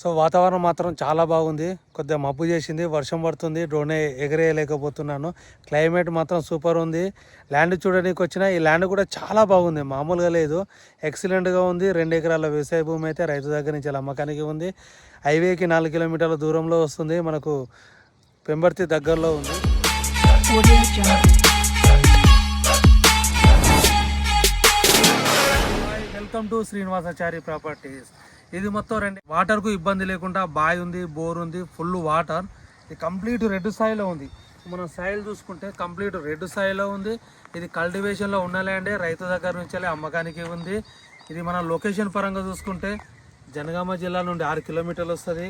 So వాతావరణం మాత్రం చాలా బాగుంది. కొద్దిగా మబ్బు చేసింది, వర్షం పడుతుంది. డ్రోన్ ఎగరేయలేకపోతున్నాను. క్లైమేట్ మాత్రం సూపర్ ఉంది. ల్యాండ్ చూడడానికి వచ్చిన ఈ ల్యాండ్ కూడా చాలా బాగుంది, మామూలుగా లేదు, ఎక్సలెంట్గా ఉంది. 2 ఎకరాల వ్యవసాయ భూమి అయితే రైతు దగ్గర నుంచి అమ్మకానికి ఉంది. హైవేకి 4 కిలోమీటర్ల దూరంలో వస్తుంది. మనకు పెంబర్తి దగ్గరలో ఉంది. Welcome to Srinivasachari properties. ఇది మొత్తం వాటర్కు ఇబ్బంది లేకుండా బాయ్ ఉంది, బోర్ ఉంది, ఫుల్ వాటర్. ఇది కంప్లీట్ రెడ్ సాయిలో ఉంది. మనం సాయిల్ చూసుకుంటే కంప్లీట్ రెడ్ సాయిలో ఉంది. ఇది కల్టివేషన్లో ఉన్న ల్యాండే, రైతు దగ్గర నుంచి అమ్మకానికి ఉంది. ఇది మన లొకేషన్ పరంగా చూసుకుంటే జనగామ జిల్లా నుండి 6 కిలోమీటర్లు వస్తుంది.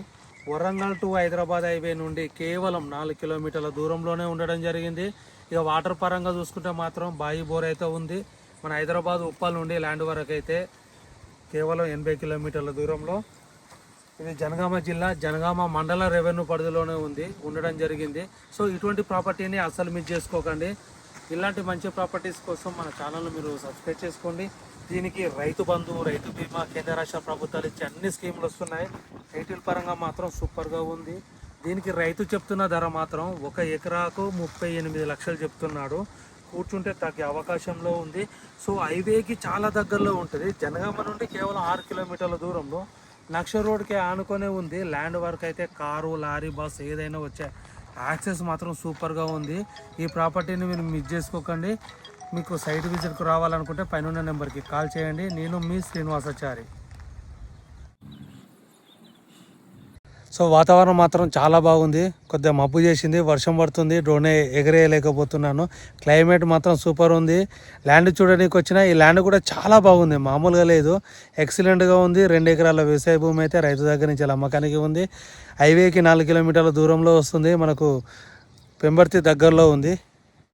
వరంగల్ టు హైదరాబాద్ హైవే నుండి కేవలం 4 కిలోమీటర్ల దూరంలోనే ఉండడం జరిగింది. ఇక వాటర్ పరంగా చూసుకుంటే మాత్రం బాయి బోర్ అయితే ఉంది. మన హైదరాబాద్ ఉప్పల్ నుండి ల్యాండ్ వరకు అయితే కేవలం 80 కిలోమీటర్ల దూరంలో. ఇది జనగామ జిల్లా, జనగామ మండల రెవెన్యూ పరిధిలోనే ఉండడం జరిగింది. సో ఇటువంటి ప్రాపర్టీని అస్సలు మిస్ చేసుకోకండి. ఇలాంటి మంచి ప్రాపర్టీస్ కోసం మన ఛానల్ను మీరు సబ్స్క్రైబ్ చేసుకోండి. దీనికి రైతు బంధు, రైతు బీమా, కేంద్ర రాష్ట్ర ప్రభుత్వాలు ఇచ్చే అన్ని స్కీములు వస్తున్నాయి. టైటిల్ పరంగా మాత్రం సూపర్గా ఉంది. దీనికి రైతు చెప్తున్న ధర మాత్రం 1 ఎకరాకు 38 లక్షలు చెప్తున్నాడు. కూర్చుంటే తగ్గే అవకాశంలో ఉంది. సో హైవేకి చాలా దగ్గరలో ఉంటుంది. జనగామ నుండి కేవలం 6 కిలోమీటర్ల దూరంలో లక్ష రోడ్కి ఆనుకొనే ఉంది. ల్యాండ్ వరకు అయితే కారు, లారీ, బస్ ఏదైనా వచ్చే యాక్సెస్ మాత్రం సూపర్గా ఉంది. ఈ ప్రాపర్టీని మీరు మిస్ చేసుకోకండి. మీకు సైట్ విజిట్కు రావాలనుకుంటే పైన నెంబర్కి కాల్ చేయండి. నేను మీ శ్రీనివాసాచారి. సో వాతావరణం మాత్రం చాలా బాగుంది. కొద్దిగా మబ్బు చేసింది, వర్షం పడుతుంది. డ్రోన్ ఎగరేయలేకపోతున్నాను. క్లైమేట్ మాత్రం సూపర్ ఉంది. ల్యాండ్ చూడడానికి వచ్చిన ఈ ల్యాండ్ కూడా చాలా బాగుంది, మామూలుగా లేదు, ఎక్సలెంట్గా ఉంది. 2 ఎకరాల వ్యవసాయ భూమి అయితే రైతు దగ్గర నుంచి అమ్మకానికి ఉంది. హైవేకి 4 కిలోమీటర్ల దూరంలో వస్తుంది. మనకు పెంబర్తి దగ్గరలో ఉంది.